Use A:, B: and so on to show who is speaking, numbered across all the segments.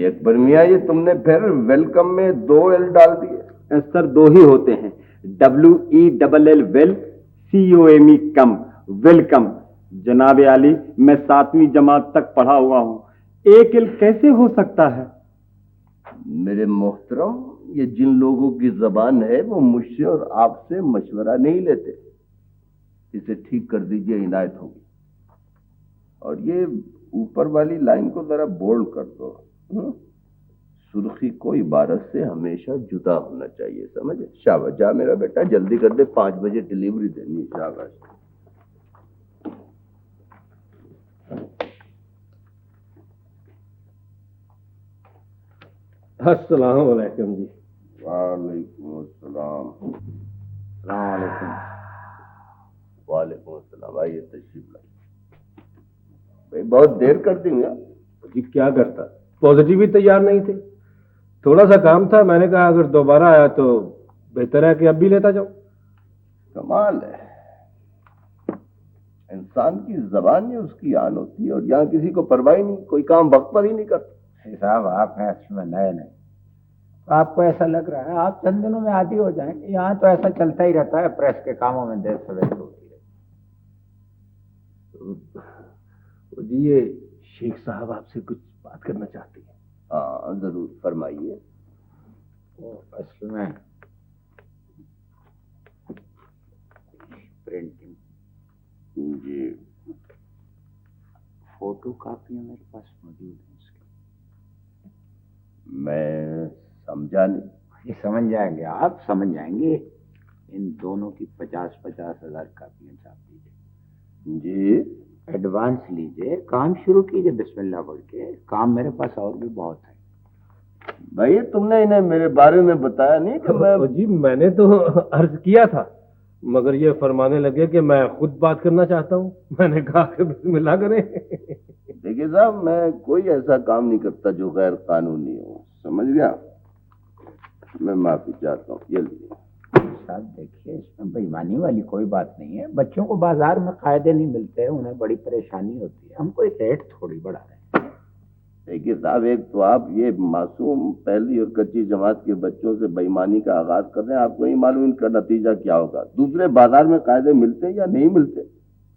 A: अकबर मियाँ, ये तुमने फिर वेलकम में 2 एल डाल दिए।
B: सर 2 ही होते हैं, WELL वेल, COME कम, वेलकम। जनाब आली, मैं 7वीं जमात तक पढ़ा हुआ हूँ, 1 एल कैसे हो सकता है?
A: मेरे मोहतरम, ये जिन लोगों की जबान है वो मुझसे और आपसे मशवरा नहीं लेते। इसे ठीक कर दीजिए, इनायत होगी। और ये ऊपर वाली लाइन को जरा बोल्ड कर दो। सुर्खी को इबारत से हमेशा जुदा होना चाहिए, समझे? शाबाश, जा मेरा बेटा, जल्दी कर दे, 5 बजे डिलीवरी देनी। शाबाश।
C: अस्सलाम वालेकुम जी।
A: वालेकुम अस्सलाम। वालेकुम अस्सलाम। आइए, तशरीफ लाइए। भाई बहुत देर कर दी यार।
C: जी क्या करता, पॉजिटिव ही तैयार नहीं थे। थोड़ा सा काम था, मैंने कहा अगर दोबारा आया तो बेहतर है कि अब भी लेता जाऊं।
A: कमाल है, इंसान की जबान ही उसकी आन होती है, और यहाँ किसी को परवाह ही नहीं, कोई काम वक्त पर ही नहीं करता।
D: साहब, आप हैं इसमें नए नए, तो आपको ऐसा लग रहा है आप चंद दिनों में आदी हो जाएंगे। यहाँ तो ऐसा चलता ही रहता है, प्रेस के कामों में देर सवेर होती है।
C: जी, ये शेख साहब आपसे कुछ बात करना चाहती हैं।
A: हाँ जरूर, फरमाइए।
D: असल में प्रिंटिंग
A: जी,
D: फोटो कापियां मेरे पास मौजूद हैं इसकी।
A: मैं समझा नहीं।
D: ये समझ जाएंगे, आप समझ जाएंगे। इन दोनों की 50-50 हजार कापियां छाप दीजिए।
A: जी,
D: एडवांस लीजिए, काम शुरू कीजिए बिस्मिल्लाह बोल के। काम मेरे पास और भी बहुत है।
A: भाई तुमने इन्हें मेरे बारे में बताया नहीं कि मैं...
C: जी मैंने तो अर्ज किया था, मगर ये फरमाने लगे कि मैं खुद बात करना चाहता हूँ। मैंने कहा कि बिस्मिल्लाह करें।
A: देखिए साहब, मैं कोई ऐसा काम नहीं करता जो गैर कानूनी हो, समझ गया? मैं माफी चाहता हूँ। ये लीजिए
D: साहब, देखिए इसमें बेईमानी वाली कोई बात नहीं है। बच्चों को बाजार में कायदे नहीं मिलते, उन्हें बड़ी परेशानी होती है। हम कोई रेट थोड़ी बढ़ा रहे हैं।
A: देखिए साहब, एक तो आप ये मासूम पहली और कच्ची जमात के बच्चों से बेईमानी का आगाज कर रहे हैं, आपको नहीं मालूम इनका नतीजा क्या होगा। दूसरे बाजार में कायदे मिलते हैं या नहीं मिलते,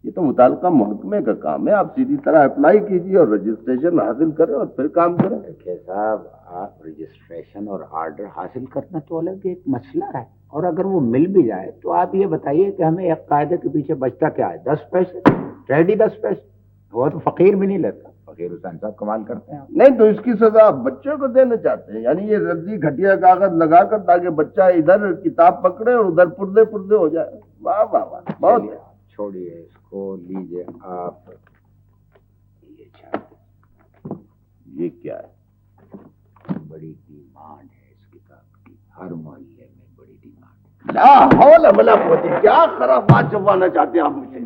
A: ये तो मुताल्लिका महकमे का काम है। आप सीधी तरह अप्लाई कीजिए और रजिस्ट्रेशन हासिल करें और फिर काम करें।
D: देखिए साहब, आप रजिस्ट्रेशन और ऑर्डर हासिल करना तो अलग एक मसला है, और अगर वो मिल भी जाए तो आप ये बताइए कि हमें एक कायदे के पीछे बचता क्या है? 10 पैसे, रेडी 10 पैसे। वो तो फकीर भी नहीं लेता। फकीर हुसैन साहब कमाल करते हैं।
A: नहीं तो इसकी सजा आप बच्चों को देना चाहते हैं, यानी ये रद्दी घटिया कागज लगाकर, ताकि बच्चा इधर किताब पकड़े और उधर पुर्दे पुर्दे हो जाए। वाह वाह वाह, बहुत।
D: छोड़िए इसको, लीजिए आप ये चाय।
A: ये क्या है?
D: बड़ी डिमांड है इस किताब की, हर मोहल्ले में बड़ी डिमांड।
A: ला हौला वला कुव्वत, क्या खराबात चबाना चाहते हैं आप मुझसे?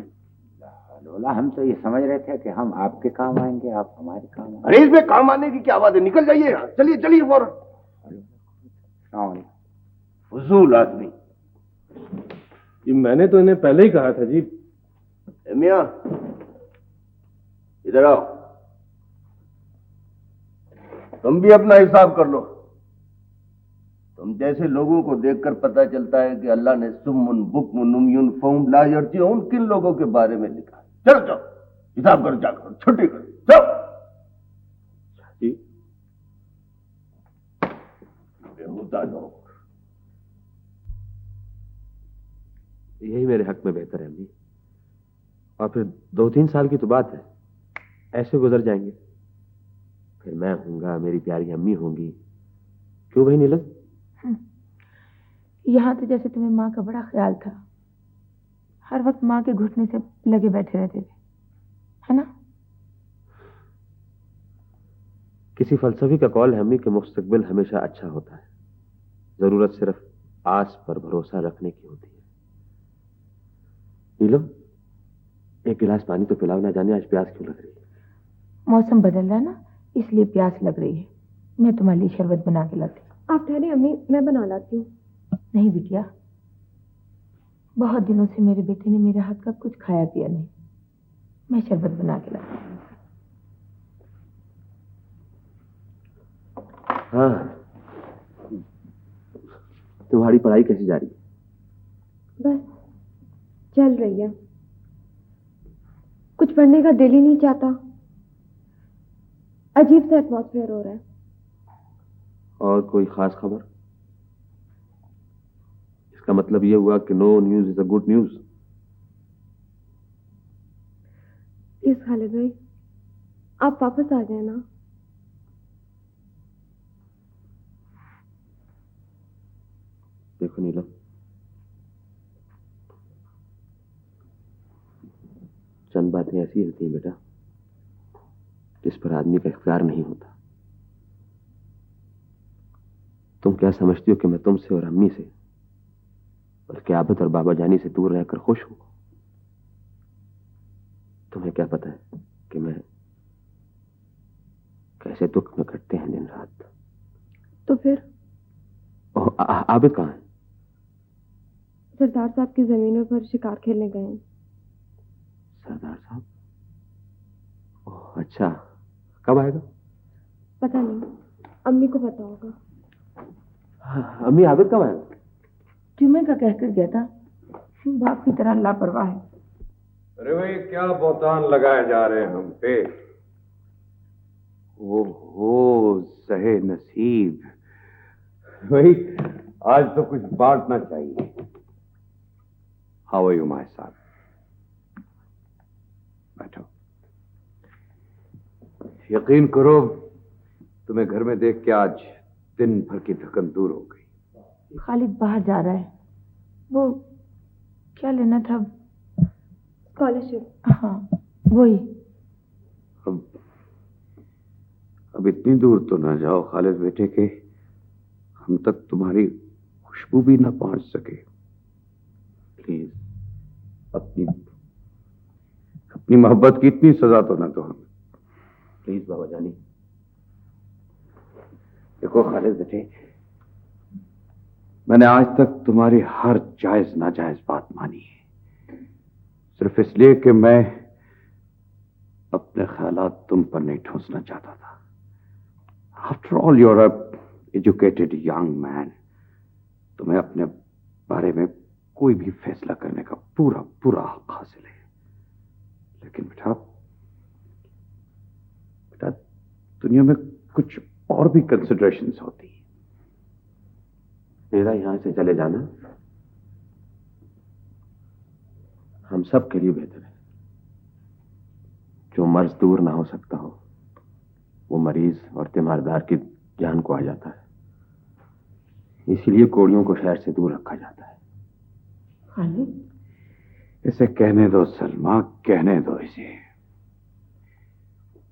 D: मौला, हम तो ये समझ रहे थे कि हम आपके काम आएंगे, आप हमारे काम आएंगे।
A: अरे इसमें काम आने की क्या बात है, निकल जाइए यहाँ, चलिए चलिए फौरन। फजूल आदमी।
C: जी मैंने तो इन्हें पहले ही कहा था जी।
A: मियां इधर आओ, तुम भी अपना हिसाब कर लो। तुम जैसे लोगों को देखकर पता चलता है कि अल्लाह ने सुम्मुन बुकमुन उम्युन फहुम ला यर्जिऊन किन लोगों के बारे में लिखा है। चलो चलो हिसाब करो, जाकर छुट्टी करो, चलो।
C: जी
A: बेहुदा लोग।
C: यही मेरे हक में बेहतर है अम्मी। और फिर 2-3 साल की तो बात है, ऐसे गुजर जाएंगे। फिर मैं हूंगा, मेरी प्यारी अम्मी होंगी। क्यों भाई नीलम?
E: यहाँ तो जैसे तुम्हें माँ का बड़ा ख्याल था, हर वक्त माँ के घुटने से लगे बैठे रहते थे, है ना?
C: किसी फलसफी का कॉल है अम्मी कि मुस्तकबिल हमेशा अच्छा होता है, जरूरत सिर्फ आस पर भरोसा रखने की होती है। नीलम, एक गिलास पानी तो पिलाओ, ना जाने आज प्यास क्यों लग रही है।
E: मौसम बदल रहा है ना, इसलिए प्यास लग रही है। मैं तुम्हारे लिए शरबत बना के लाती।
F: आप ठहरे अम्मी, मैं बना लाती हूँ।
E: नहीं बिटिया, बहुत दिनों से मेरे बेटे ने मेरे हाथ का कुछ खाया पिया नहीं। मैं शरबत बना के लाती हूँ।
C: हाँ, तुम्हारी पढ़ाई कैसी जा रही है?
F: बस चल रही है, कुछ पढ़ने का दिल ही नहीं चाहता। अजीब सा एटमॉस्फेयर हो रहा है।
C: और कोई खास खबर? इसका मतलब यह हुआ कि no news is a good news.
F: Please Khalid भाई, आप वापस आ जाए ना।
C: देखो नीलम, चंद बातें ऐसी होती हैं बेटा जिस पर आदमी का इख्तियार नहीं होता। तुम क्या समझती हो कि मैं तुमसे और अम्मी से, बल्कि आबिद और बाबा जानी से दूर रहकर खुश हूं? तुम्हें क्या पता है कि मैं कैसे दुख में कटते हैं दिन रात।
F: तो फिर
C: आबिद कहाँ है?
F: सरदार साहब की जमीनों पर शिकार खेलने गए हैं।
C: सरदार साहब? ओह अच्छा, कब आएगा?
F: पता नहीं, अम्मी को पता होगा।
C: अम्मी, आबिद कब आएगा?
E: जुम्मे का कहकर गया था, बाप की तरह लापरवाह है।
C: अरे भाई, क्या बौतान लगाए जा रहे हैं हम पे।
D: ओहो सहे नसीब,
C: भाई आज तो कुछ बांटना चाहिए।
D: How are you my son? बैठो।
G: यकीन करो, तुम्हें घर में देख के आज दिन भर की थकन दूर हो गई।
E: खालिद बाहर जा रहा है, वो क्या लेना था?
F: स्कॉलरशिप।
E: हाँ वही।
G: अब इतनी दूर तो ना जाओ खालिद बेटे के, हम तक तुम्हारी खुशबू भी ना पहुंच सके। प्लीज अपनी मोहब्बत की इतनी सजा तो ना दो हमें।
C: प्लीज बाबा जानी।
G: देखो खालिद बेटे, मैंने आज तक तुम्हारी हर जायज नाजायज बात मानी है, सिर्फ इसलिए कि मैं अपने ख्यालात तुम पर नहीं ठोंसना चाहता था। After all you are a educated young man, तुम्हें अपने बारे में कोई भी फैसला करने का पूरा पूरा हक हासिल है। लेकिन बेटा दुनिया में कुछ और भी कंसिडरेशंस होती है।
C: मेरा यहां से चले जाना हम सब के लिए बेहतर है। जो मर्ज दूर ना हो सकता हो, वो मरीज और तीमारदार की जान को आ जाता है। इसीलिए कोड़ियों को शहर से दूर रखा जाता है।
E: खालिद,
G: इसे कहने दो सलमा, कहने दो इसे।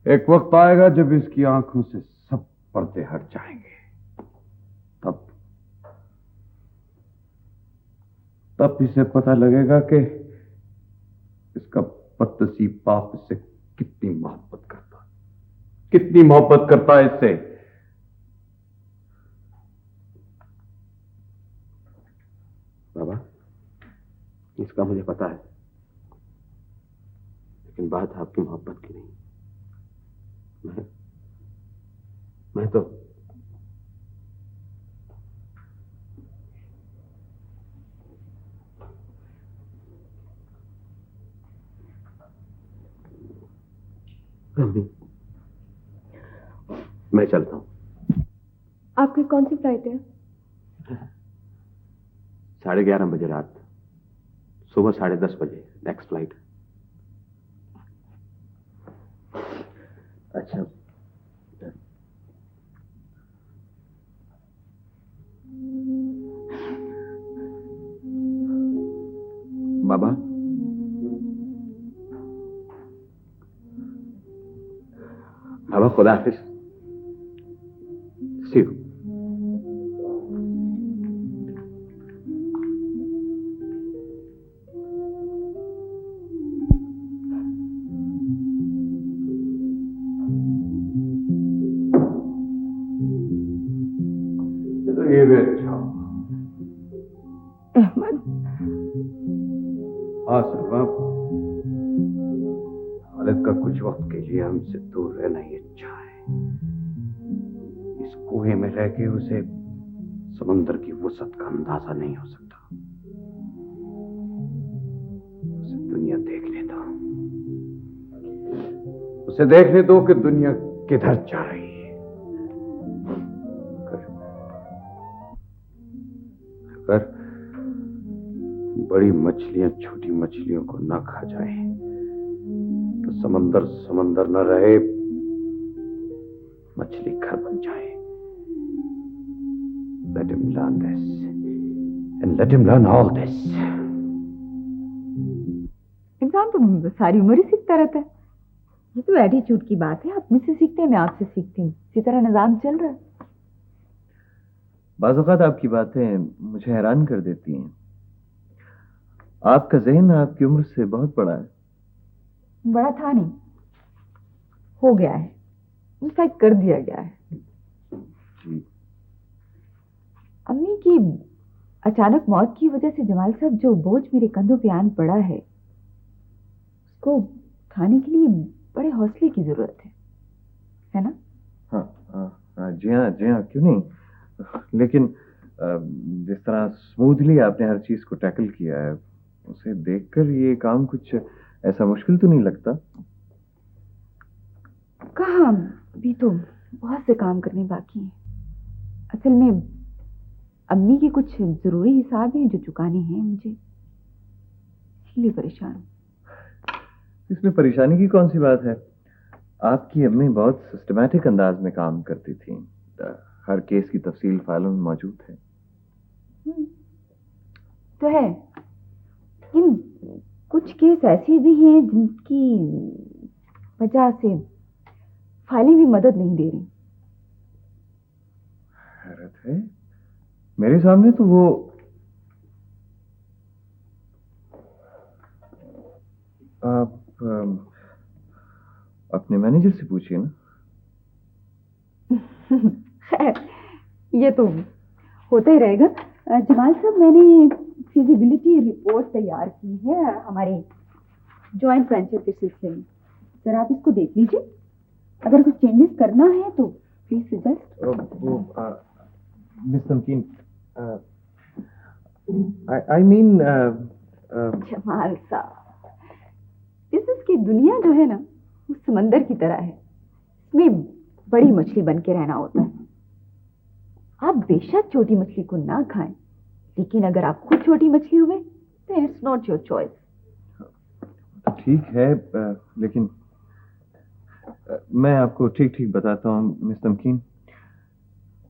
G: एक वक्त आएगा जब इसकी आंखों से सब पर्दे हट जाएंगे, तब इसे पता लगेगा कि इसका बदनसीब बाप इससे कितनी मोहब्बत करता है इससे।
C: बाबा, इसका मुझे पता है, लेकिन बात आपकी मोहब्बत की नहीं। मैं तो मैं चलता हूं।
F: आपकी कौन सी फ्लाइट है?
C: 11:30 बजे रात, सुबह 10:30 बजे नेक्स्ट फ्लाइट। अच्छा, बाबा, बाबा खुदा हाफिज। सी यू।
G: ये भी अच्छा।
E: अहमद,
G: हाँ सलमा, खालिद का कुछ वक्त के लिए हमसे दूर रहना ही अच्छा है। इस कुएं में रह के उसे समुद्र की वसअत का अंदाजा नहीं हो सकता। उसे दुनिया देखने दो, उसे देखने दो कि दुनिया किधर जा रही है। अगर बड़ी मछलियां छोटी मछलियों को ना खा जाए तो समंदर समंदर न रहे, मछली घर बन जाए। Let him learn this and let him learn all this.
E: इंसान तो सारी उम्र ही सीखता रहता है। ये तो एटीट्यूड की बात है। आप मुझसे सीखते हैं, मैं आपसे सीखती हूँ। इसी तरह निजाम चल रहा है।
A: बाज़ औक़ात आपकी बातें मुझे हैरान कर देती हैं। आपका ज़हन आपकी उम्र से बहुत बड़ा है।
E: बड़ा था नहीं, हो गया है, इनफैक्ट कर दिया गया है।
A: जी।
E: अम्मी की अचानक मौत की वजह से जमाल साहब जो बोझ मेरे कंधों पे आन पड़ा है, उसको उठाने के लिए बड़े हौसले की जरूरत है ना?
A: हाँ, जी हाँ, क्यों नहीं। लेकिन जिस तरह स्मूथली आपने हर चीज को टैकल किया है, उसे देखकर ये काम कुछ ऐसा मुश्किल तो नहीं लगता।
E: कहाँ, अभी तो बहुत से काम करने बाकी हैं। असल में अम्मी के कुछ जरूरी हिसाब हैं जो चुकाने हैं मुझे, इसलिए परेशान।
A: इसमें परेशानी की कौन सी बात है? आपकी अम्मी बहुत सिस्टमैटिक अंदाज में काम करती थी। हर केस की तफसील फाइलों में मौजूद है।
E: तो है, इन कुछ केस ऐसे भी हैं जिनकी वजह से फाइलें भी मदद नहीं दे रही।
A: हैरत है, मेरे सामने तो वो आप अपने मैनेजर से पूछिए ना।
E: खैर, ये तो होता ही रहेगा। जमाल साहब, मैंने फिजिबिलिटी रिपोर्ट तैयार की है हमारे जॉइंट वेंचर के सिलसिले में। सर, आप इसको देख लीजिए। अगर कुछ चेंजेस करना है तो प्लीज सजेस्ट।
A: मिस नमकीन, आई मीन
E: जमाल साहब, बिजनेस की दुनिया जो है ना, वो समंदर की तरह है। इसमें बड़ी मछली बन के रहना होता है। आप बेशक छोटी मछली को ना खाएं, लेकिन अगर आप खुद छोटी मछली हुए तो इट्स नॉट योर चॉइस।
A: ठीक है, लेकिन मैं आपको ठीक ठीक बताता हूँ मिस नमकीन।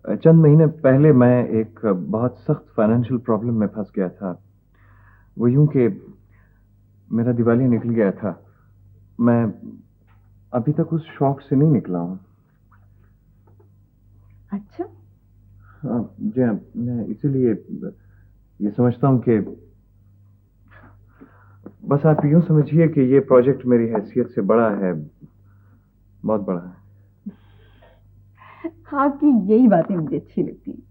A: चंद महीने पहले मैं एक बहुत सख्त फाइनेंशियल प्रॉब्लम में फंस गया था। वो यूं कि मेरा दिवालिया निकल गया था। मैं अभी तक उस शौक से नहीं निकला हूँ।
E: अच्छा,
A: हाँ जी हाँ, मैं इसीलिए ये समझता हूँ कि
H: बस आप यूं समझिए कि ये प्रोजेक्ट मेरी हैसियत से बड़ा है, बहुत बड़ा है।
E: आपकी यही बातें मुझे अच्छी लगती हैं।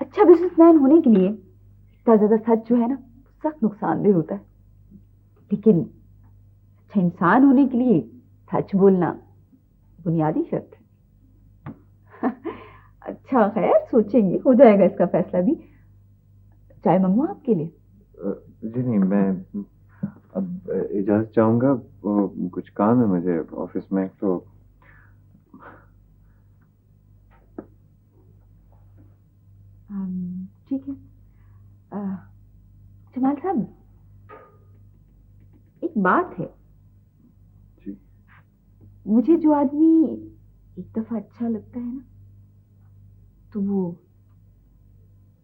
E: अच्छा बिजनेसमैन होने के लिए इतना ज्यादा सच जो है ना सख्त नुकसानदेह होता है, लेकिन अच्छा इंसान होने के लिए सच बोलना बुनियादी शर्त है। अच्छा खैर सोचेंगे, हो जाएगा इसका फैसला भी। चाय मंगवाऊं आपके लिए?
H: जी नहीं, मैं अब इजाजत चाहूंगा, कुछ काम है मुझे ऑफिस में। तो
E: ठीक है। जमाल साहब एक बात है
H: जी।
E: मुझे जो आदमी एक दफा अच्छा लगता है ना तो वो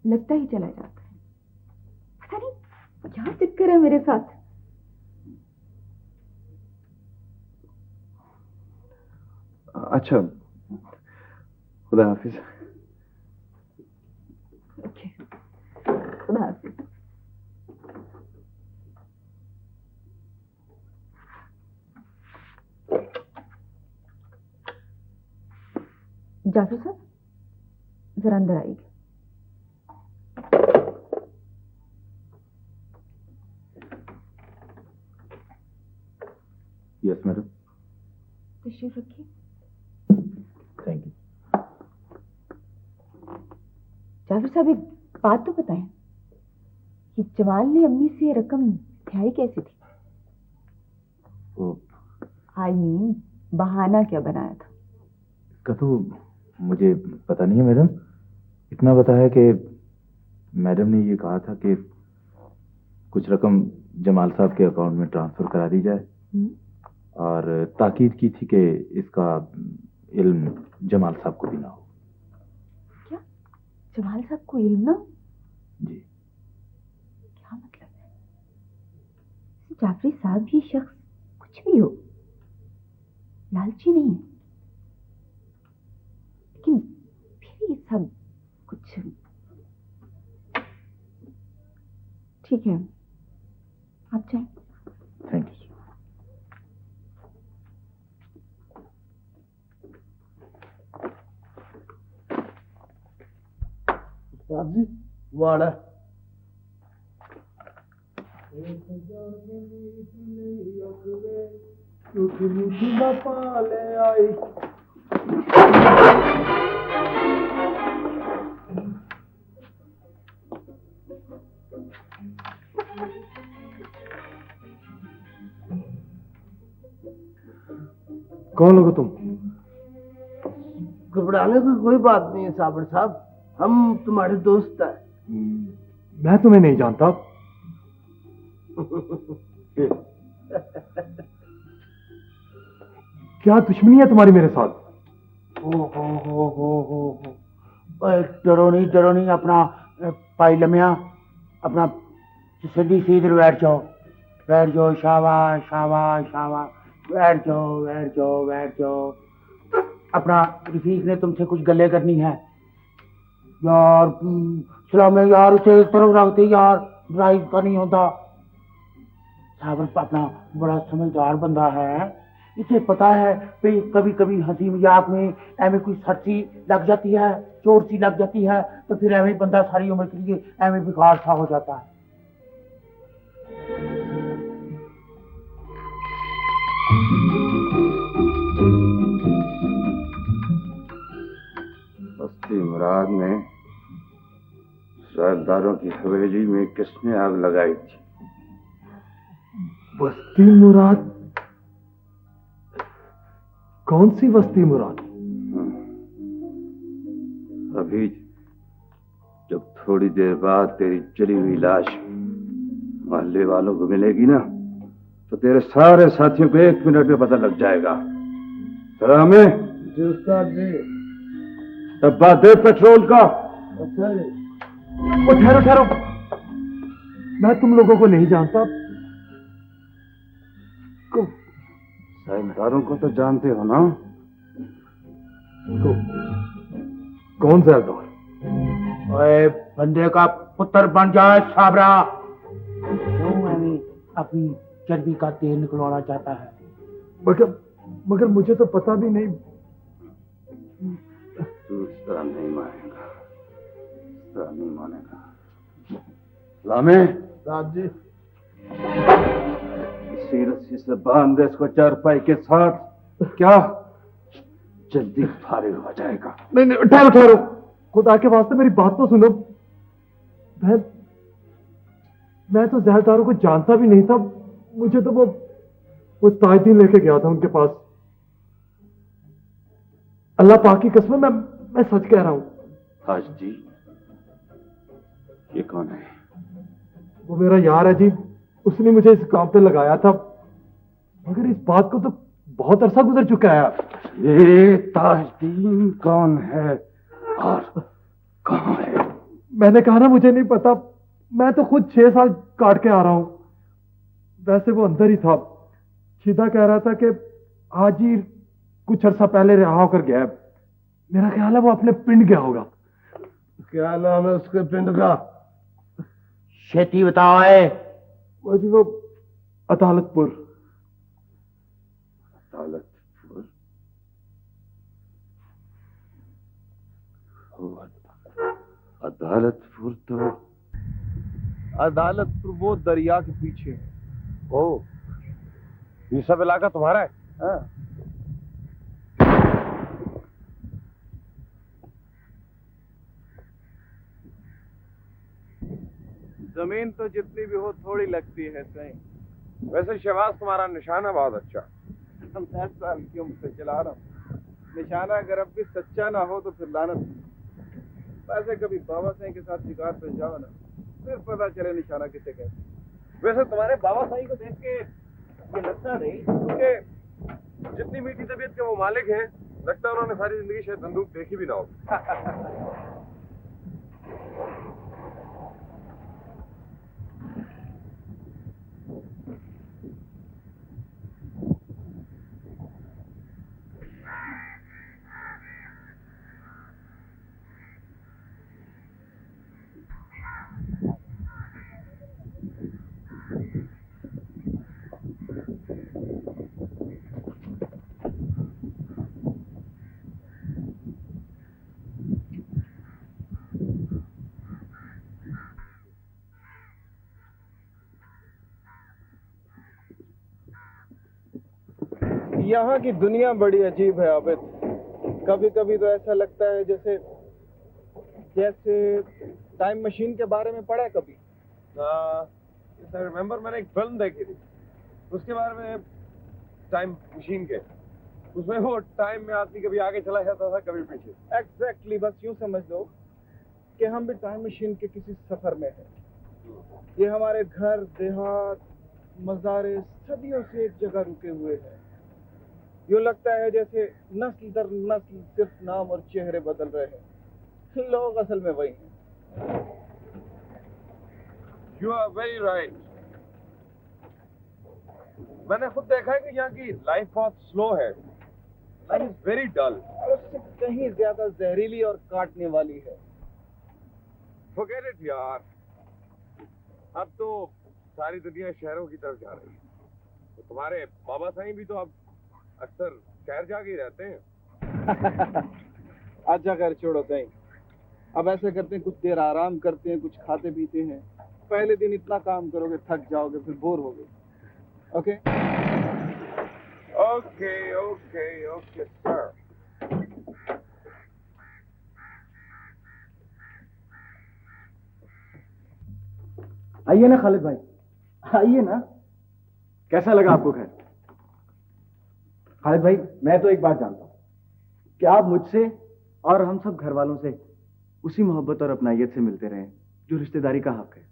E: लगता ही चला जाता है। पता नहीं क्या चक्कर है मेरे साथ।
H: अच्छा, खुदा हाफिज।
E: ओके, खुदा हाफिज। जाफर साहब जरा अंदर आइए।
I: Yes madam.
E: तशरीफ रखिए।
I: Thank you.
E: जाफर साहब एक बात तो बताएं कि जमाल ने अम्मी से रकम उठाई कैसी थी? आई मीन बहाना क्या बनाया था?
I: इसका तो मुझे पता नहीं है मैडम। इतना पता है कि मैडम ने ये कहा था कि कुछ रकम जमाल साहब के अकाउंट में ट्रांसफर करा दी जाए और ताकीद की थी कि इसका इल्म जमाल साहब को भी ना हो।
E: क्या जमाल साहब को इल्म ना?
I: जी।
E: क्या मतलब है? जाफरी साहब ये शख्स कुछ भी हो लालची नहीं है, लेकिन फिर ये सब कुछ ठीक है। आप जाएं।
I: Thank you.
A: साहब जी वाड़ा
H: कौन लोग हो तुम?
A: घबराने की कोई बात नहीं है साबर साहब, हम तुम्हारे दोस्त हैं।
H: मैं तुम्हें नहीं जानता। क्या दुश्मनी है तुम्हारी मेरे साथ?
D: हो डरो नहीं अपना पाई लम्या अपना सीधी सीधे बैठ जाओ। शाबाश शाबाश शाबाश। बैठ जाओ। अपना रफीक ने तुमसे कुछ गल्ले करनी है यार। सलाम है यार, उसे एक तरफ रखते यार, ड्राइव का नहीं होता। साबर अपना बड़ा समझदार बंदा है, इसे पता है कि कभी कभी हंसी मजाक में एवं कोई सट सी लग जाती है, चोट सी लग जाती है, तो फिर एवं बंदा सारी उम्र के लिए एवं बेकार सा हो जाता है।
G: बस्ती मुराद में सरदारों की हवेली में किसने आग लगाई थी?
H: बस्ती मुराद? कौन सी बस्ती मुराद?
G: अभी जब थोड़ी देर बाद तेरी जली हुई लाश मोहल्ले वालों को मिलेगी ना, तो तेरे सारे साथियों को 1 मिनट में पता लग जाएगा। जरा हमें
A: जी उस्ताद जी।
G: डब्बा दे पेट्रोल का।
A: अच्छा जी।
H: ओ ठहरो, मैं तुम लोगों को नहीं जानता।
G: सरदारों को तो जानते हो ना?
H: कौन सरदार?
D: ओए बंदे का पुत्र बन जाए साबरा। अपनी चर्बी का तेल निकलवाना चाहता है।
J: मगर मुझे तो पता भी नहीं।
G: तू इस तरह नहीं मानेगा, इस तरह नहीं मानेगा। लामे
J: साहब जी,
G: इसी रस्सी से बांध दे इसको चारपाई के साथ। क्या जल्दी फारिग हो जाएगा।
J: नहीं ठहरो ठहरो, खुदा के वास्ते मेरी बात तो सुनो। मैं तो जहरदारों को जानता भी नहीं था। मुझे तो वो ताजदीन लेके गया था उनके पास। अल्लाह पाक की कसम, मैं सच कह रहा हूं।
G: ताजदी, ये कौन है?
J: वो मेरा यार है जी, उसने मुझे इस काम पे लगाया था, मगर इस बात को तो बहुत अरसा गुजर चुका है।
G: ये ताजदीन कौन है और कहां है?
J: मैंने कहा ना मुझे नहीं पता। मैं तो खुद 6 साल काट के आ रहा हूं। वैसे वो अंदर ही था। सीधा कह रहा था कि आज ही कुछ अरसा पहले रहा होकर गया। मेरा ख्याल है वो अपने पिंड गया होगा।
A: क्या नाम है उसके पिंड का?
D: खेती बताओ है।
J: वो जी वो अदालतपुर।
G: अदालतपुर? अदालतपुर तो
A: अदालतपुर वो दरिया के पीछे।
C: ओ, ये सब इलाका तुम्हारा है?
A: हाँ। जमीन तो जितनी भी हो थोड़ी लगती है सही।
C: वैसे शहबाज तुम्हारा निशाना बहुत अच्छा।
A: मैं साल की उम्र से चला रहा हूँ। निशाना अगर अब भी सच्चा ना हो तो फिर लानत। वैसे कभी बाबा साईं के साथ शिकार पे जाओ ना, फिर पता चले निशाना किसे कहते।
C: वैसे तुम्हारे बाबा साईं को देख के ये लगता नहीं, क्योंकि जितनी मीठी तबीयत के वो मालिक हैं, लगता है उन्होंने सारी जिंदगी शायद बंदूक देखी भी ना हो।
A: यहाँ की दुनिया बड़ी अजीब है आबिद। कभी कभी तो ऐसा लगता है जैसे टाइम मशीन के बारे में पढ़ा कभी?
C: रिमेम्बर मैंने एक फिल्म देखी थी, उसके बारे में, टाइम मशीन के। उसमें वो टाइम में आदमी कभी आगे चला जाता था, कभी पीछे।
A: एग्जैक्टली, बस यूं समझ लो कि हम भी टाइम मशीन के किसी सफर में हैं। ये हमारे घर, देहात, मज़ारे सदियों से एक जगह रुके हुए हैं। यूं लगता है जैसे नस्ल दर नस्ल सिर्फ नाम और चेहरे बदल रहे हैं, लोग असल में वही हैं।
C: You are very right. मैंने खुद देखा है कि यहाँ की लाइफ बहुत स्लो है। Life is very dull.
A: उससे कहीं ज्यादा जहरीली और काटने वाली है।
C: Forget it यार। अब तो सारी दुनिया शहरों की तरफ जा रही है। तो तुम्हारे बाबा साईं भी तो अब अक्सर शहर जाके ही रहते हैं।
A: अच्छा खैर छोड़ो कहीं। अब ऐसे करते हैं, कुछ देर आराम करते हैं, कुछ खाते पीते हैं। पहले दिन इतना काम करोगे थक जाओगे, फिर बोर होगे। Okay
C: okay okay okay sir.
B: आइए ना खालिद भाई, आइए ना। कैसा लगा आपको? खैर खालिद भाई, मैं तो एक बात जानता हूं कि आप मुझसे और हम सब घर वालों से उसी मोहब्बत और अपनाइयत से मिलते रहे जो रिश्तेदारी का हक है।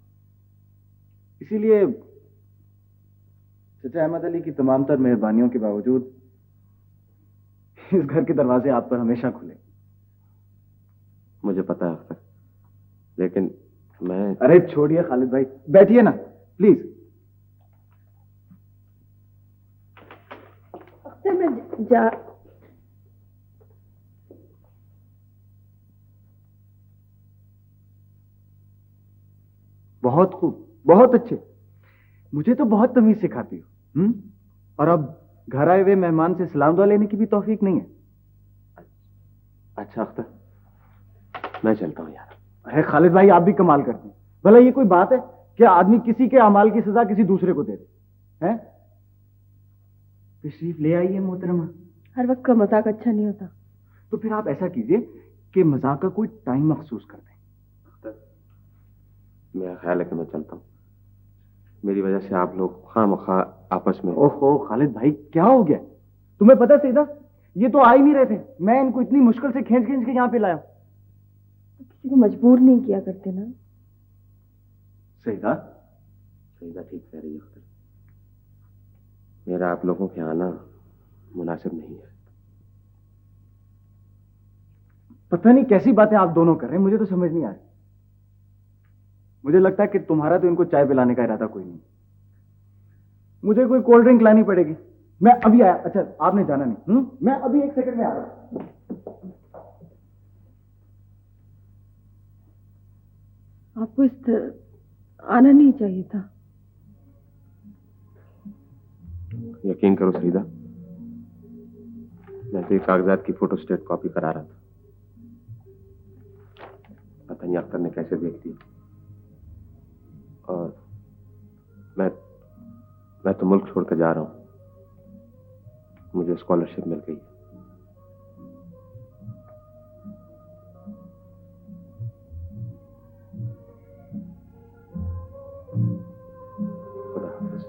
B: इसीलिए चाचा अहमद अली की तमाम तर मेहरबानियों के बावजूद इस घर के दरवाजे आप पर हमेशा खुले।
C: मुझे पता है अख्तर, लेकिन मैं...
B: अरे छोड़िए खालिद भाई, बैठिए ना प्लीज।
F: अख्तर मैं जा...
B: बहुत खूब, बहुत अच्छे।
H: मुझे तो बहुत तमीज सिखाती हो। और अब घर आए हुए मेहमान से सलाम दुआ लेने की भी तौफीक नहीं है।
C: अच्छा अख्तर, मैं चलता हूँ यार।
H: अरे खालिद भाई, आप भी कमाल करते हैं। भला ये कोई बात है कि आदमी किसी के अमाल की सजा किसी दूसरे को दे दे हैं? तशरीफ ले आइए मोहतरमा।
F: हर वक्त का मजाक अच्छा नहीं होता।
H: तो फिर आप ऐसा कीजिए कि मजाक का कोई टाइम मखसूस कर दें।
C: मेरा ख्याल है कि मैं चलता हूँ। मेरी वजह से आप लोग खामखा आपस में।
H: ओहो खालिद भाई, क्या हो गया? तुम्हें पता सीधा, ये तो आ ही नहीं रहे थे। मैं इनको इतनी मुश्किल से खींच खींच के यहाँ पे लाया।
F: तो किसी को मजबूर नहीं किया करते ना।
H: सईदा
C: ठीक कह रही है अख्तर। मेरा आप लोगों के आना मुनासिब नहीं है।
H: पता नहीं कैसी बातें आप दोनों कर रहे हैं, मुझे तो समझ नहीं आ रही। मुझे लगता है कि तुम्हारा तो इनको चाय पिलाने का इरादा कोई नहीं। मुझे कोई कोल्ड ड्रिंक लानी पड़ेगी। मैं अभी आया। अच्छा आपने जाना नहीं? मैं अभी 1 सेकंड में आ रहा हूं।
F: आपको इस तरह आना नहीं चाहिए था।
C: यकीन करो सईदा, मैं तो ये कागजात की फोटोस्टेट कॉपी करा रहा था। पता नहीं अख्तर ने कैसे देख दी। और मैं तो मुल्क छोड़कर जा रहा हूं। मुझे स्कॉलरशिप मिल गई। खुदा हाफिज।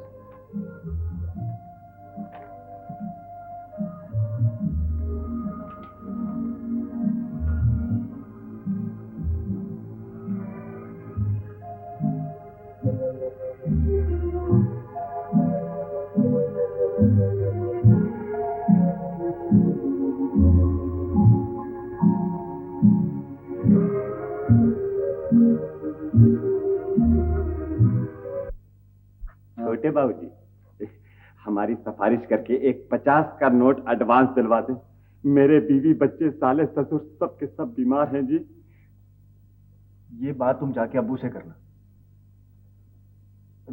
B: छोटे बाबूजी, हमारी सिफारिश करके एक 50 का नोट एडवांस दिलवा दें। मेरे बीवी बच्चे साले ससुर सब के सब बीमार हैं जी।
H: ये बात तुम जाके अब्बू से करना।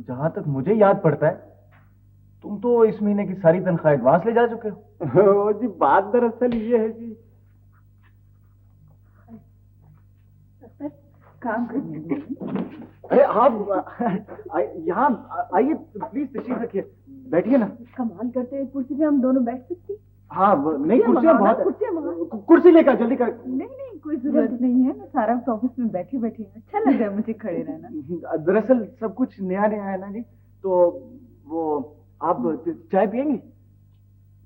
H: जहां तक मुझे याद पड़ता है, तुम तो इस महीने की सारी तनख्वाह एडवांस ले जा चुके हो।
B: जी बात दरअसल ये है जी।
E: काम करने।
H: अरे आप यहाँ आइए, प्लीज तशरीफ रखिए, बैठिए ना।
F: कमाल करते हैं, कुर्सी पे हम दोनों बैठ सकते।
H: हाँ नहीं, कुर्सियाँ बहुत। कुर्सी लेकर जल्दी कर।
E: नहीं कोई जरूरत नहीं है। मैं सारा वक्त ऑफिस में बैठे बैठे अच्छा लग रहा है मुझे खड़े रहना।
H: दरअसल सब कुछ नया नया है ना जी, तो वो आप चाय पियेंगी?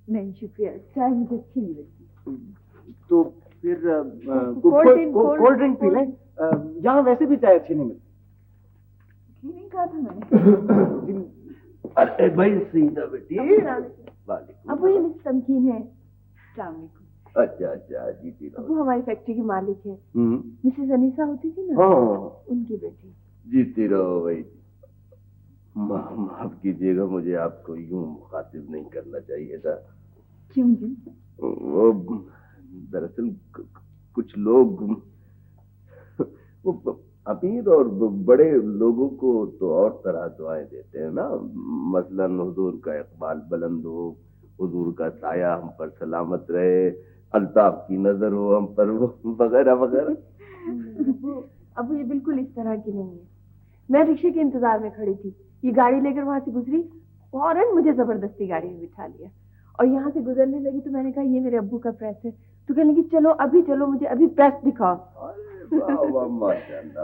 E: नहीं शुक्रिया, चाय मुझे अच्छी नहीं लगती।
H: तो फिर कोल्ड ड्रिंक पी लें। यहाँ वैसे भी चाय अच्छी नहीं मिलती।
E: नहीं कहा था मैंने।
A: अरे भाई सीधा बेटी।
F: अब ये मिस तमकीन है।
A: अच्छा जीती रहो।
F: वो हमारी फैक्ट्री के मालिक है। मिसेस अनीसा होती थी ना, उनकी बेटी।
A: जीती रहो भाई। माफ कीजिएगा, मुझे आपको यूं मुखातिब नहीं करना चाहिए था।
E: क्यों जी?
A: वो दरअसल कुछ लोग वो अमीर और बड़े लोगों को तो और तरह दुआएं देते हैं ना। मसलन हुजूर का इकबाल बुलंद हो, हुजूर का साया हम पर सलामत रहे, अल्ताफ की नजर हो हम पर, वगैरह वगैरह।
F: अब ये बिल्कुल इस तरह की नहीं है। मैं रिक्शे के इंतजार में खड़ी थी, ये गाड़ी लेकर वहां से गुजरी, फौरन मुझे जबरदस्ती गाड़ी में बिठा लिया और यहाँ से गुजरने लगी तो मैंने कहा ये मेरे अब्बू का प्रेस है। तो कहने लगी चलो अभी चलो, मुझे अभी प्रेस दिखाओ।
A: माशाल्लाह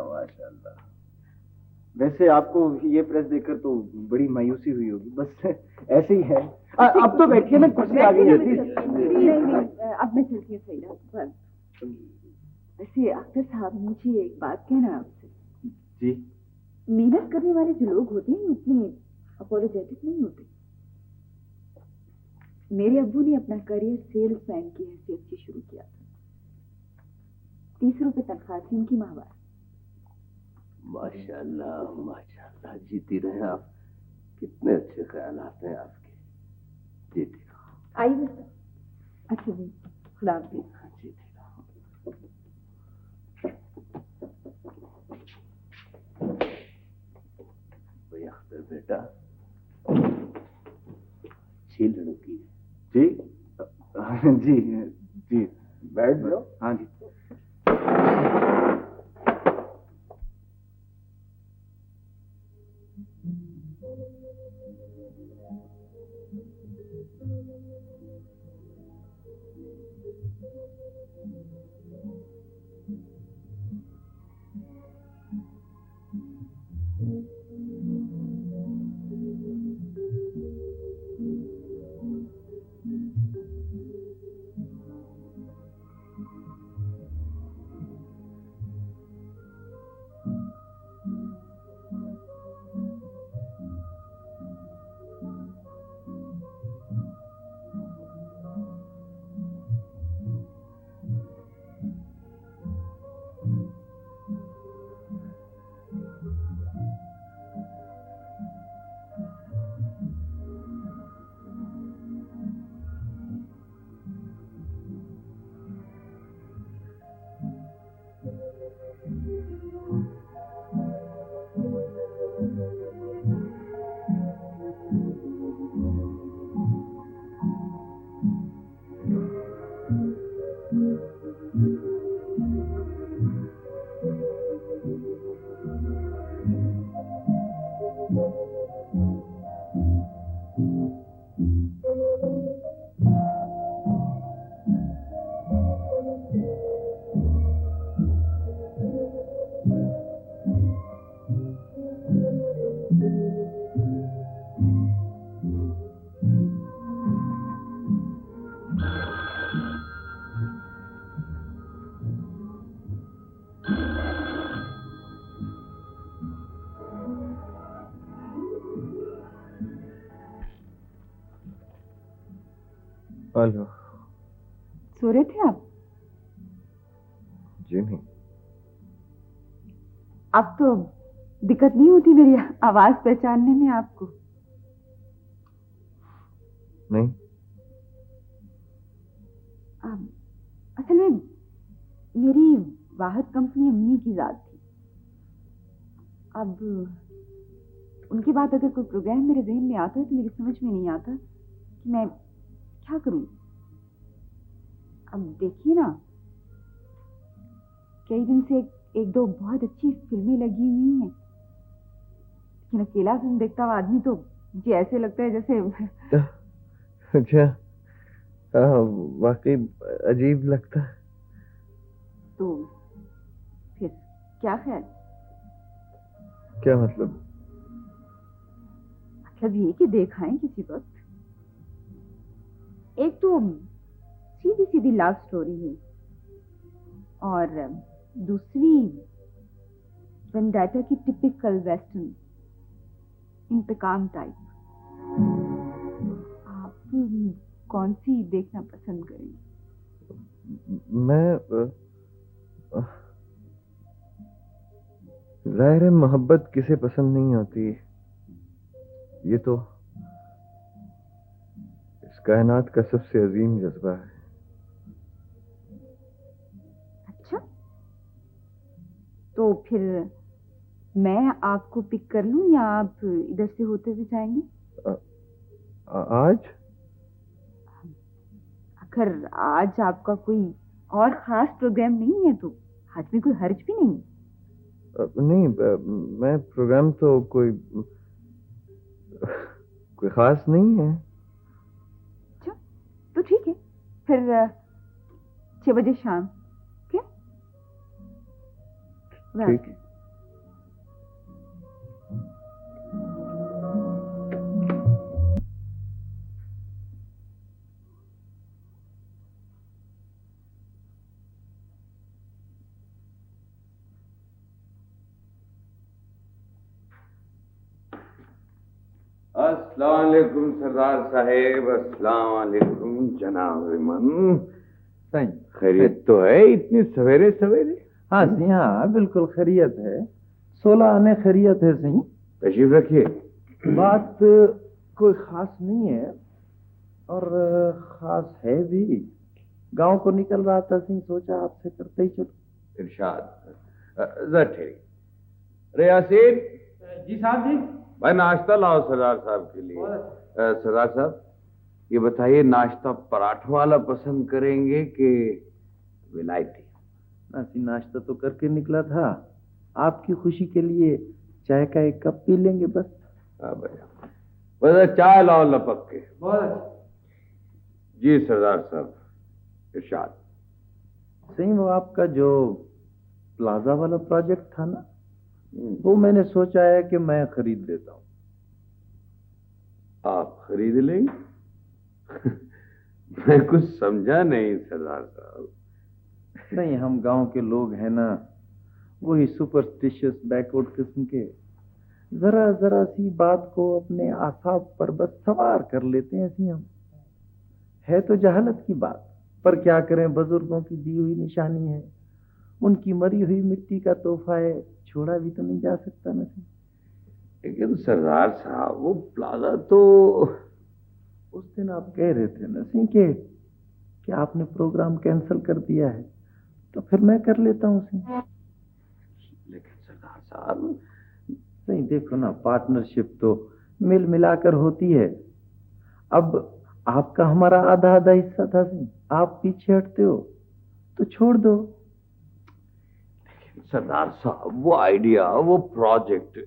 A: माशाल्लाह।
H: वैसे आपको ये प्रेस देखकर तो बड़ी मायूसी हुई होगी, बस ऐसे ही है। अब तो बैठिए ना, कुर्सी आ गई है।
E: नहीं अब मैं चलती हूँ सईदा। वैसे अख्तर साहब, मुझे एक बात कहना है आपसे।
H: जी।
E: मेहनत करने वाले जो लोग होते हैं उतने अपोलोजेटिक नहीं होते। मेरे अब्बू ने अपना करियर सेल्समैन की हैसियत से शुरू किया था। 30 रुपए तनख्वाह थी उनकी माहवार।
A: माशाल्लाह माशाल्लाह, जीती रहे आप। कितने अच्छे ख्यालात हैं आपके। जीती रहो।
E: आइए बस। अच्छा जी, खुदा हाफिज़।
A: जीती रहो। भाई अख्तर बेटा,
D: अच्छी लड़की है।
H: जी जी जी।
D: बैठ जाओ।
H: हाँ जी।
I: हेलो।
E: सो रहे थे आप?
I: जी नहीं।
E: अब तो दिक्कत नहीं होती मेरी आवाज पहचानने में आपको?
I: नहीं।
E: असल में मेरी वाहद कंपनी अम्मी की जात थी। अब उनके बाद अगर कोई प्रोग्राम मेरे ज़हन में आता है तो मेरी समझ में नहीं आता कि मैं क्या करूं। अब देखिए ना, कई दिन से एक दो बहुत अच्छी फिल्में लगी हुई हैं, लेकिन अकेला फिल्म देखता हुआ आदमी तो मुझे ऐसे लगता है जैसे
I: अच्छा, वाकई अजीब लगता है।
E: तो फिर क्या ख्याल?
I: क्या मतलब?
E: मतलब ये कि देखाएं किसी वक्त। एक तो सीधी सीधी लव स्टोरी है और दूसरी वेंडाटा की टिपिकल वेस्टर्न इंतकाम टाइप। आप कौन सी देखना पसंद करेंगे?
I: मैं जाहिर है मोहब्बत किसे पसंद नहीं होती। ये तो इस कायनात का सबसे अजीम जज्बा है।
E: अच्छा, तो फिर मैं आपको पिक कर लूं या आप इधर से होते हुए जाएंगे?
I: आज?
E: अगर आज आपका कोई और खास प्रोग्राम नहीं है तो आज में कोई हर्ज भी नहीं।
I: नहीं, मैं प्रोग्राम तो कोई खास नहीं है।
E: अच्छा, तो ठीक है, फिर 6 बजे शाम। क्या?
I: ठीक है।
G: अस्सलाम वालेकुम सरदार साहेब। अस्सलाम वालेकुम जनाब इमाम।
K: सही
G: खैरियत तो है इतनी सवेरे सवेरे?
K: हाँ सही, हाँ बिल्कुल खैरियत है। 16 आने खैरियत है सही।
G: तशरीफ रखिए।
K: बात कोई खास नहीं है और खास है भी। गांव को निकल रहा था सही, सोचा आपसे करते ही चलो।
G: इरशाद। जरा ठहरिए। रे यासीन।
K: जी साहब जी।
G: भाई नाश्ता लाओ सरदार साहब के लिए। सरदार साहब, ये बताइए, नाश्ता पराठों वाला पसंद करेंगे कि विलायती?
K: नासी नाश्ता तो करके निकला था, आपकी खुशी के लिए चाय का एक कप पी लेंगे बस।
G: हाँ भैया, बस चाय लाओ लपक के। जी सरदार साहब, इरशाद।
K: सही, वो आपका जो प्लाजा वाला प्रोजेक्ट था ना, वो मैंने सोचा है कि मैं खरीद लेता हूँ।
G: आप खरीद लेंगे? मैं कुछ समझा नहीं सरदार साहब।
K: नहीं, हम गांव के लोग हैं ना, वही सुपरस्टिशियस बैकवर्ड किस्म के, जरा जरा सी बात को अपने आसाब पर बस सवार कर लेते हैं। ऐसी हम है तो जहालत की बात, पर क्या करें, बुजुर्गों की दी हुई निशानी है, उनकी मरी हुई मिट्टी का तोहफा है, छोड़ा भी तो नहीं जा सकता ना।
G: लेकिन सरदार साहब, वो प्लाजा तो
K: उस दिन आप कह रहे थे ना सिंह कि आपने प्रोग्राम कैंसिल कर दिया है, तो फिर मैं कर लेता हूँ सिंह।
G: लेकिन सरदार साहब,
K: नहीं देखो ना, पार्टनरशिप तो मिल मिलाकर होती है। अब आपका हमारा आधा आधा हिस्सा था सिंह, आप पीछे हटते हो तो छोड़ दो।
G: सरदार साहब, वो आइडिया, वो प्रोजेक्ट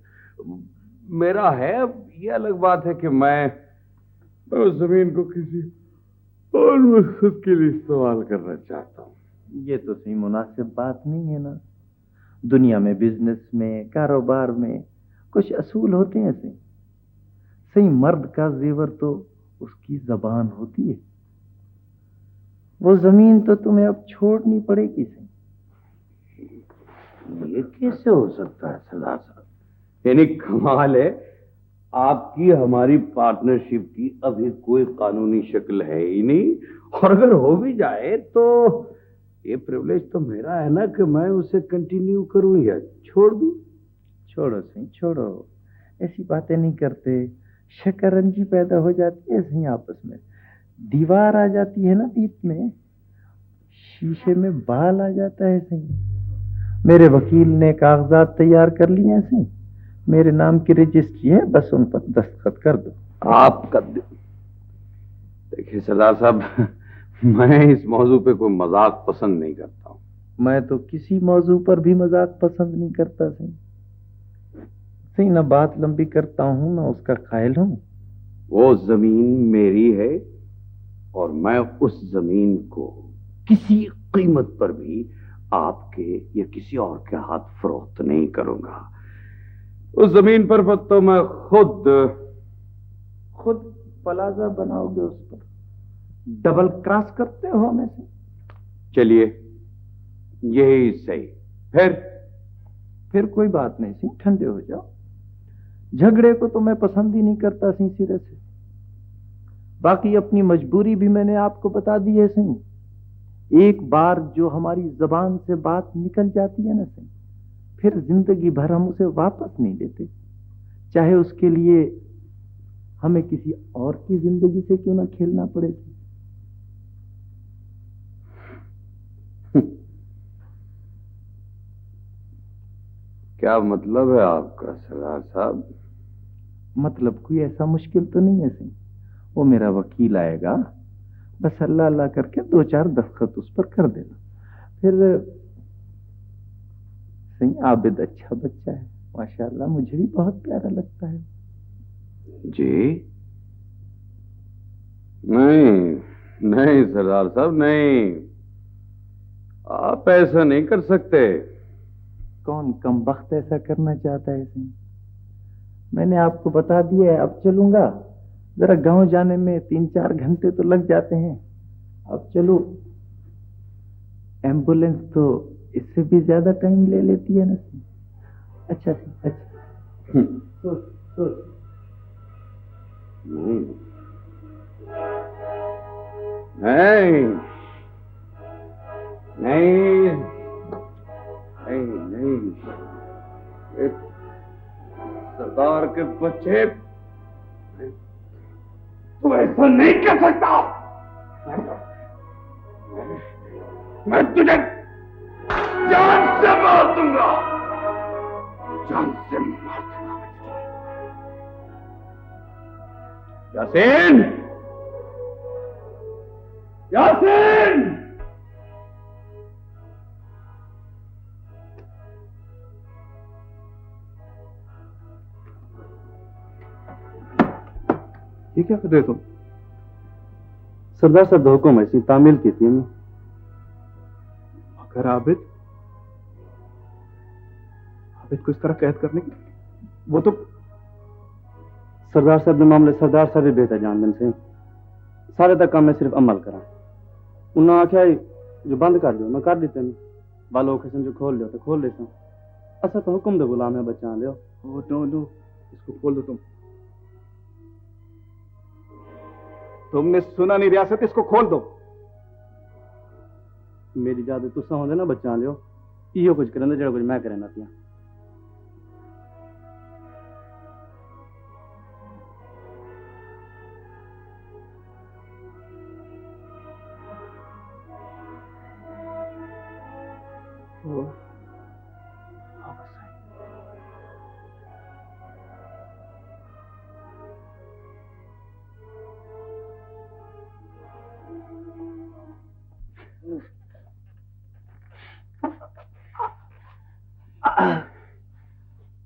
G: मेरा है। अब ये अलग बात है कि मैं उस जमीन को किसी और मकसद के लिए इस्तेमाल करना चाहता हूँ।
K: ये तो सही मुनासिब बात नहीं है ना। दुनिया में, बिजनेस में, कारोबार में कुछ असूल होते हैं सही। सही, मर्द का जेवर तो उसकी जबान होती है। वो जमीन तो तुम्हें अब छोड़नी पड़ेगी सही।
G: ये कैसे हो सकता है सरदार साहब? यानी कमाल है, आपकी हमारी पार्टनरशिप की अभी कोई कानूनी शक्ल है ही नहीं, और अगर हो भी जाए तो ये प्रिविलेज तो मेरा है ना कि मैं उसे कंटिन्यू करूं या छोड़ दूं।
K: छोड़ो सही, छोड़ो, ऐसी बातें नहीं करते। शकरंजी पैदा हो जाती है सही आपस में, दीवार आ जाती है ना बीच में, शीशे में बाल आ जाता है सही। मेरे वकील ने कागजात तैयार कर लिए हैं सही, मेरे नाम की रजिस्ट्री है, बस उन पर दस्तखत कर दो।
G: आप कर दो। देखिए सरदार साहब, मैं इस मौजू पे कोई मजाक पसंद नहीं करता हूँ।
K: मैं तो किसी मौजू पर भी मजाक पसंद नहीं करता सही। सही, ना बात लंबी करता हूँ ना उसका कायल हूँ।
G: वो जमीन मेरी है और मैं उस जमीन को किसी कीमत पर भी आपके या किसी और के हाथ फरोख्त नहीं करूंगा। उस जमीन पर तो मैं खुद
K: प्लाजा बनाओगे, उस पर डबल क्रॉस करते हो हमें से।
G: चलिए, यही सही। फिर
K: कोई बात नहीं सिंह, ठंडे हो जाओ। झगड़े को तो मैं पसंद ही नहीं करता सिंह सिरे से। बाकी अपनी मजबूरी भी मैंने आपको बता दी है सिंह। एक बार जो हमारी जबान से बात निकल जाती है ना सिंह, फिर जिंदगी भर हम उसे वापस नहीं लेते, चाहे उसके लिए हमें किसी और की जिंदगी से क्यों ना खेलना पड़े।
G: क्या मतलब है आपका सरदार साहब?
K: मतलब कोई ऐसा मुश्किल तो नहीं है सिंह। वो मेरा वकील आएगा, बस अल्लाह अल्लाह करके 2-4 दस्तखत उस पर कर देना। फिर सिंह, आबिद अच्छा बच्चा है माशाल्लाह, मुझे भी बहुत प्यारा लगता है।
G: जी नहीं सरदार साहब, नहीं, आप ऐसा नहीं कर सकते।
K: कौन कमबख्त ऐसा करना चाहता है सिंह? मैंने आपको बता दिया है, अब चलूंगा। जरा गांव जाने में 3-4 घंटे तो लग जाते हैं। अब चलो, एम्बुलेंस तो इससे भी ज्यादा टाइम ले लेती है ना सिंह। अच्छा सिंह, अच्छा सोच।
G: नहीं, सरदार के बच्चे, तू ऐसा नहीं कर सकता। मैं तुझे जान से मार दूंगा, जान से मार दूंगा। यासीन, यासीन!
J: ये क्या कर रहे हो तुम?
H: सरदार साहब हुक्म ऐसी तामील की थी मैं।
J: अगर आबिद को इस तरह कैद करने की, वो तो
H: सरदार साहब ने मामले सरदार साहब भी बेहतर जानते से सारे तक काम मैं सिर्फ अमल करा। उन्होंने आख्या जो बंद कर दो मैं कर देते बालो किसन जो खोल लियो तो खोल ले असा तो हुक्म दे गुलाम है बच्चा लियो।
J: ओ नो नो, इसको खोल दो तुमने सुना नहीं रियासत, इसको खोल दो।
H: मेरी इजाजत तुसा होंदे ना बच्चा लियो इहो कुछ करंदे जेड़ा कुछ मैं करना पिया।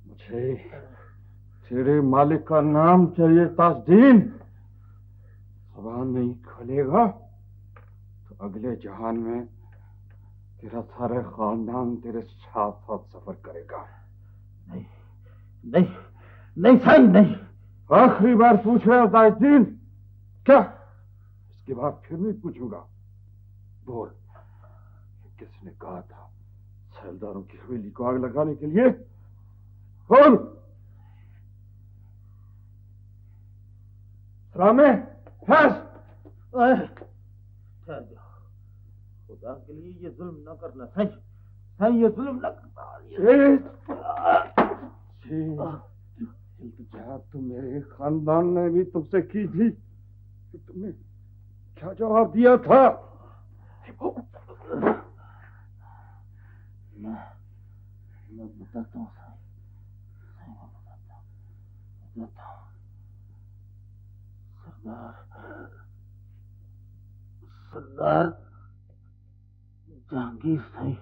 G: मुझे तेरे मालिक का नाम चाहिए ताजदीन। जबान नहीं खोलेगा तो अगले जहान में तेरा सारा खानदान तेरे साथ साथ सफर करेगा।
I: नहीं नहीं नहीं साईं नहीं।
G: आखिरी बार पूछ रहे हो ताजदीन? क्या? इसके बाद फिर नहीं पूछूंगा। बोल, किसने कहा था सरदारों की हवेली को आग लगाने के लिए? बोल। रामे फैस।
I: खुदा के लिए ये जुल्म न करना साईं, साईं ये जुल्म न करना।
G: इल्तिजा तो मेरे खानदान ने भी तुमसे की थी, तुमने क्या जवाब दिया था?
I: मैं बताता हूँ साईं, बताता हूँ। सरदार जहांगीर साईं